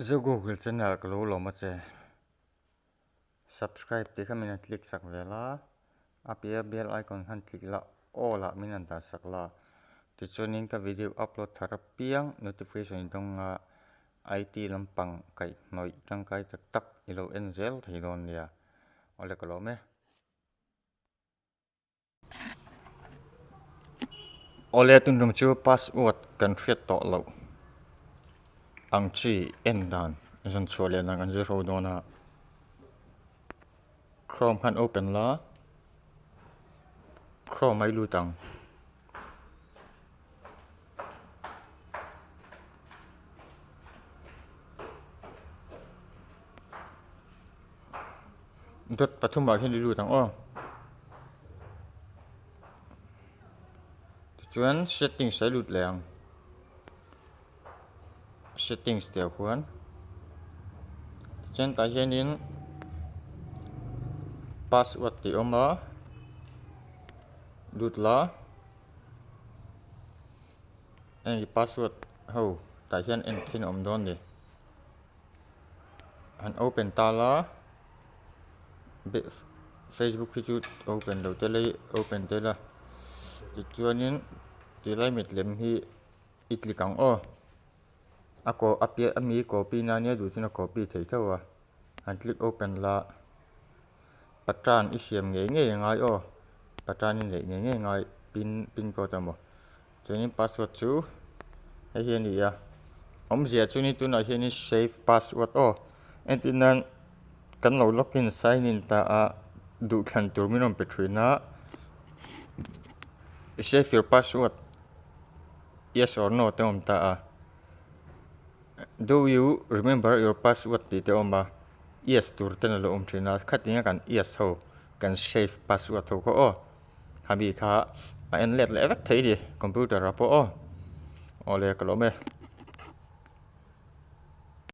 Zo Google channel ka lo lawm a che subscribe te kha min click sak vela apia bell icon khan click la all a min an da sak la ti chuanin ka video upload thara piang notification donga IT lampang kai noi tangkai tak tak ilo enzel theilon lia ole ka lo me ole tun rum chu password kan hriat to lo ang chi en dan zon chole nang an zero dona Chrome khan open la Chrome ai lutang dot pathum ba hin lutang o chuan settings sai lut leng settings te khuan chen ta hianin password ti oma lut la ai password ho ta hian en thin om don ni an open ta la Facebook khi chu open lo te lei open te la ti chuanin ti lai mit lem hi itlikang o ako apia ami copy na nia du chuna copy thei thawa an click open la patran isiam nge nge ngai o patran in le nge nge ngai pin ko tamo chuanin password chu a hian ni ya om zia chu ni tuna hian save password o entinan kan lo login sign in ta a du thlan tur minom pe thina save your password yes or no te om ta a do you remember your password ti te oma yes tur ten lo om thina khatinga kan yes ho kan save password ho ko o khabi kha a en let le vek thei di computer ra po o ole ka lo me